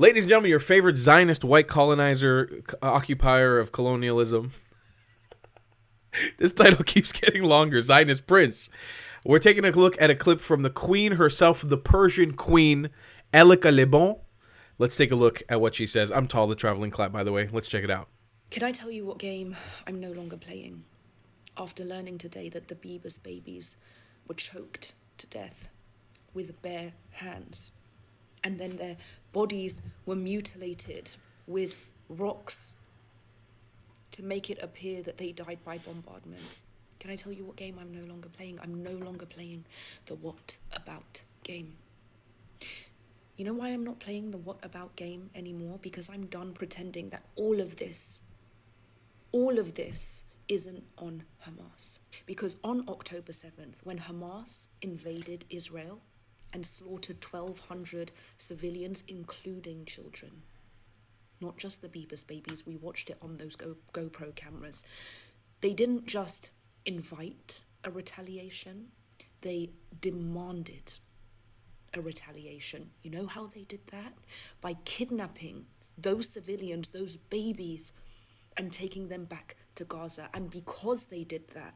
Ladies and gentlemen, your favorite Zionist white colonizer, occupier of colonialism. This title keeps getting longer. Zionist Prince. We're taking a look at a clip from the queen herself, the Persian queen, Elica Le Bon. Let's take a look at what she says. I'm Tall, the traveling clap, by the way. Let's check it out. Can I tell you what game I'm no longer playing? After learning today that the Beavis babies were choked to death with bare hands. And then their bodies were mutilated with rocks to make it appear that they died by bombardment. Can I tell you what game I'm no longer playing? I'm no longer playing the what about game. You know why I'm not playing the what about game anymore? Because I'm done pretending that all of this isn't on Hamas. Because on October 7th, when Hamas invaded Israel and slaughtered 1,200 civilians, including children, not just the Beavis babies, we watched it on those GoPro cameras, they didn't just invite a retaliation, they demanded a retaliation. You know how they did that? By kidnapping those civilians, those babies, and taking them back to Gaza. And because they did that,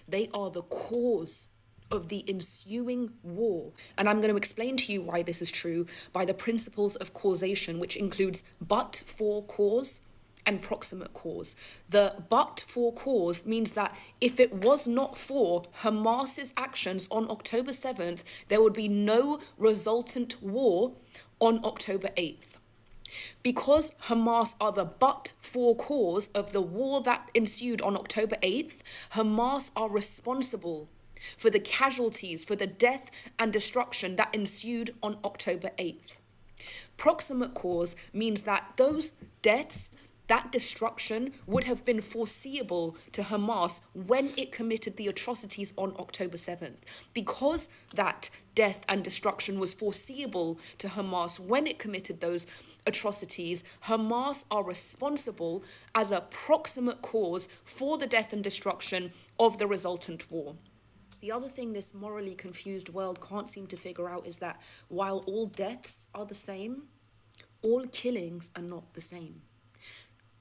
they are the cause of the ensuing war. And I'm going to explain to you why this is true by the principles of causation, which includes but-for cause and proximate cause. The but-for cause means that if it was not for Hamas's actions on October 7th, there would be no resultant war on October 8th. Because Hamas are the but-for cause of the war that ensued on October 8th, Hamas are responsible for the casualties, for the death and destruction that ensued on October 8th. Proximate cause means that those deaths, that destruction would have been foreseeable to Hamas when it committed the atrocities on October 7th. Because that death and destruction was foreseeable to Hamas when it committed those atrocities, Hamas are responsible as a proximate cause for the death and destruction of the resultant war. The other thing this morally confused world can't seem to figure out is that while all deaths are the same, all killings are not the same.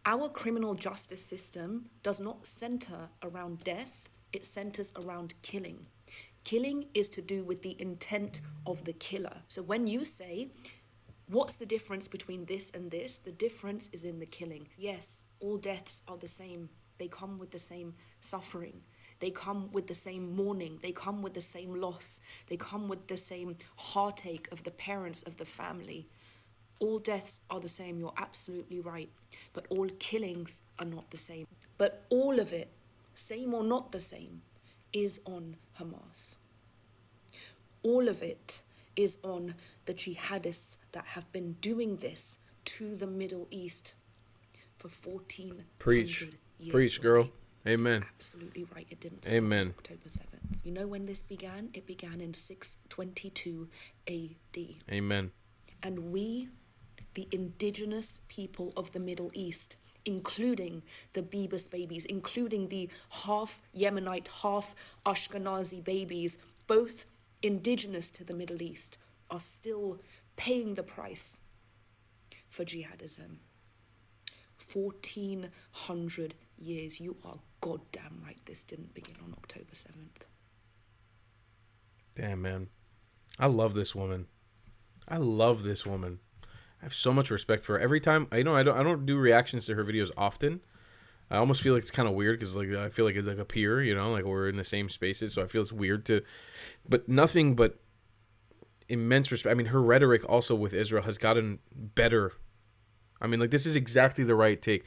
Our criminal justice system does not center around death, it centers around killing. Killing is to do with the intent of the killer. So when you say, what's the difference between this and this? The difference is in the killing. Yes, all deaths are the same. They come with the same suffering. They come with the same mourning. They come with the same loss. They come with the same heartache of the parents, of the family. All deaths are the same, you're absolutely right. But all killings are not the same. But all of it, same or not the same, is on Hamas. All of it is on the jihadists that have been doing this to the Middle East for 1400 years. Preach, girl. Amen. Absolutely right. It didn't start on October 7th. You know when this began? It began in 622 AD. Amen. And we, the indigenous people of the Middle East, including the Beavis babies, including the half Yemenite, half Ashkenazi babies, both indigenous to the Middle East, are still paying the price for jihadism. 1400 years. You are goddamn right. This didn't begin on October 7th. Damn, man. I love this woman. I have so much respect for her. Every time, I don't do reactions to her videos often. I almost feel like it's kind of weird because I feel like it's like a peer, like we're in the same spaces. So I feel it's weird but nothing but immense respect. I mean, her rhetoric also with Israel has gotten better. I mean, this is exactly the right take.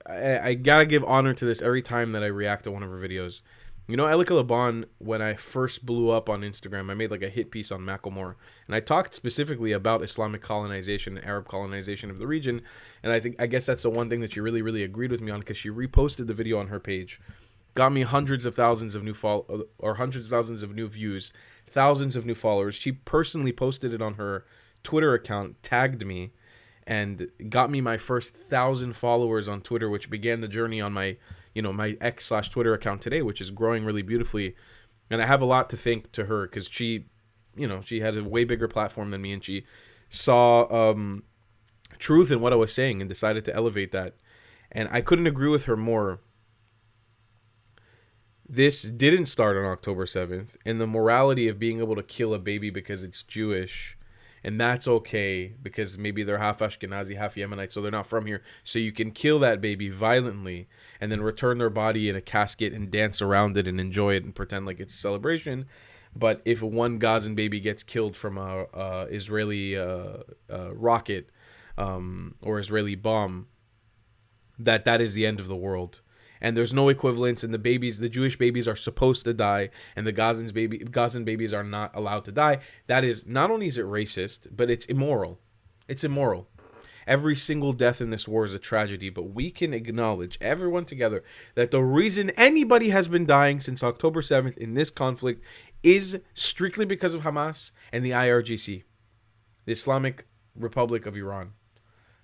I gotta give honor to this every time that I react to one of her videos. Elica Le Bon, when I first blew up on Instagram, I made a hit piece on Macklemore, and I talked specifically about Islamic colonization, Arab colonization of the region, and I guess that's the one thing that she really, really agreed with me on, because she reposted the video on her page, got me hundreds of thousands of new views, thousands of new followers. She personally posted it on her Twitter account, tagged me, and got me my first 1,000 followers on Twitter, which began the journey on my my X/Twitter account today, which is growing really beautifully. And I have a lot to thank to her, because she had a way bigger platform than me, and she saw truth in what I was saying and decided to elevate that. And I couldn't agree with her more. This didn't start on October 7th, and the morality of being able to kill a baby because it's Jewish, and that's okay because maybe they're half Ashkenazi, half Yemenite, so they're not from here. So you can kill that baby violently and then return their body in a casket and dance around it and enjoy it and pretend like it's a celebration. But if one Gazan baby gets killed from a Israeli rocket or Israeli bomb, that is the end of the world. And there's no equivalence, and the Jewish babies are supposed to die, and the Gazan babies are not allowed to die. That is, not only is it racist, but it's immoral. It's immoral. Every single death in this war is a tragedy, but we can acknowledge, everyone together, that the reason anybody has been dying since October 7th in this conflict is strictly because of Hamas and the IRGC, the Islamic Republic of Iran,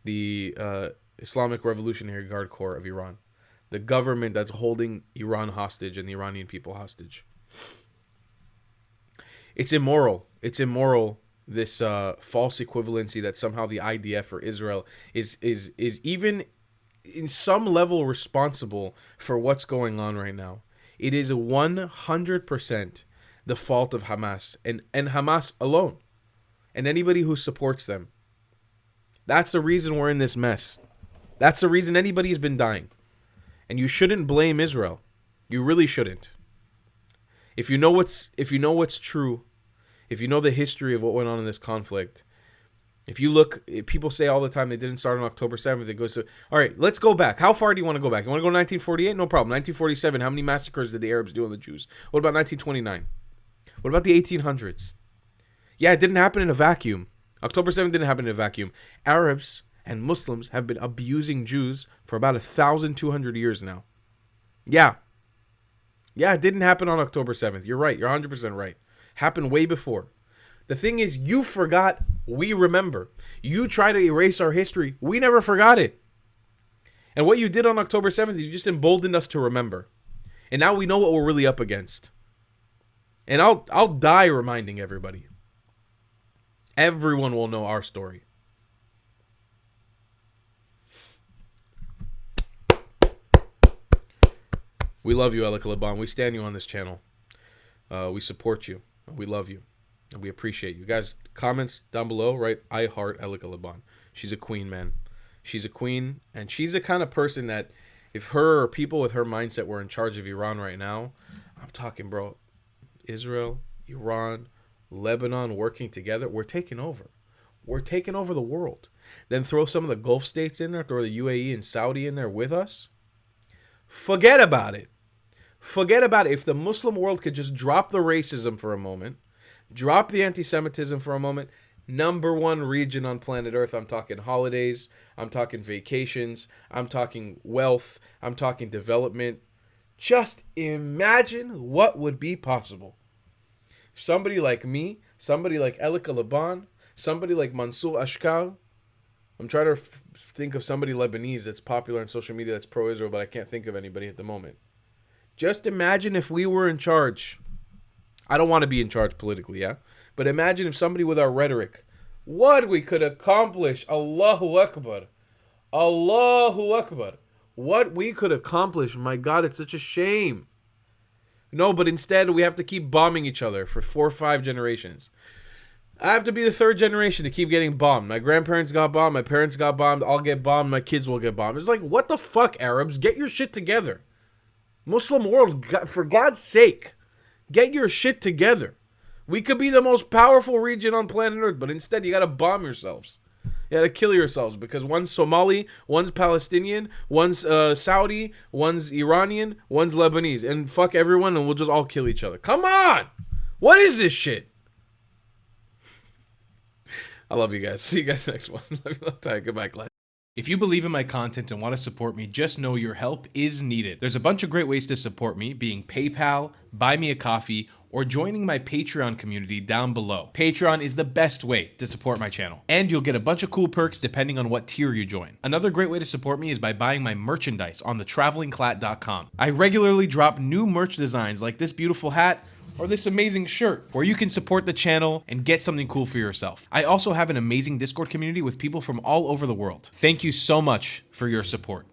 the Islamic Revolutionary Guard Corps of Iran. The government that's holding Iran hostage and the Iranian people hostage. It's immoral. It's immoral, this false equivalency that somehow the IDF or Israel is even in some level responsible for what's going on right now. It is 100% the fault of Hamas and Hamas alone and anybody who supports them. That's the reason we're in this mess. That's the reason anybody's been dying. And you shouldn't blame Israel. You really shouldn't. If you know what's true, if you know the history of what went on in this conflict, if you look, people say all the time they didn't start on October 7th. It goes to, all right, let's go back. How far do you want to go back? You want to go to 1948? No problem. 1947, how many massacres did the Arabs do on the Jews? What about 1929? What about the 1800s? Yeah, it didn't happen in a vacuum. October 7th didn't happen in a vacuum. Arabs and Muslims have been abusing Jews for about 1,200 years now. Yeah, it didn't happen on October 7th. You're right. You're 100% right. Happened way before. The thing is, you forgot, we remember. You try to erase our history, we never forgot it. And what you did on October 7th, you just emboldened us to remember. And now we know what we're really up against. And I'll die reminding everybody. Everyone will know our story. We love you, Elica Le Bon. We stand you on this channel. We support you. We love you. And we appreciate you. Guys, comments down below, right? I heart Elica Le Bon. She's a queen, man. She's a queen. And she's the kind of person that if her or people with her mindset were in charge of Iran right now, I'm talking, bro, Israel, Iran, Lebanon working together, we're taking over. We're taking over the world. Then throw some of the Gulf states in there, throw the UAE and Saudi in there with us. Forget about it. Forget about it. If the Muslim world could just drop the racism for a moment, drop the anti-Semitism for a moment, #1 region on planet Earth. I'm talking holidays. I'm talking vacations. I'm talking wealth. I'm talking development. Just imagine what would be possible. If somebody like me, somebody like Elica Le Bon, somebody like Mansour Ashkal, I'm trying to think of somebody Lebanese that's popular on social media that's pro-Israel, but I can't think of anybody at the moment. Just imagine if we were in charge. I don't want to be in charge politically, yeah? But imagine if somebody with our rhetoric, what we could accomplish. Allahu Akbar. Allahu Akbar. What we could accomplish. My God, it's such a shame. No, but instead we have to keep bombing each other for 4 or 5 generations. I have to be the 3rd generation to keep getting bombed. My grandparents got bombed. My parents got bombed. I'll get bombed. My kids will get bombed. It's like, what the fuck, Arabs? Get your shit together. Muslim world, for God's sake, get your shit together. We could be the most powerful region on planet Earth, but instead you got to bomb yourselves. You got to kill yourselves because one's Somali, one's Palestinian, one's Saudi, one's Iranian, one's Lebanese. And fuck everyone and we'll just all kill each other. Come on! What is this shit? I love you guys. See you guys next one. Love you. Time. Goodbye, class. If you believe in my content and want to support me, just know your help is needed. There's a bunch of great ways to support me, being PayPal, Buy Me a Coffee, or joining my Patreon community down below. Patreon is the best way to support my channel, and you'll get a bunch of cool perks depending on what tier you join. Another great way to support me is by buying my merchandise on thetravelingclat.com. I regularly drop new merch designs like this beautiful hat, or this amazing shirt, where you can support the channel and get something cool for yourself. I also have an amazing Discord community with people from all over the world. Thank you so much for your support.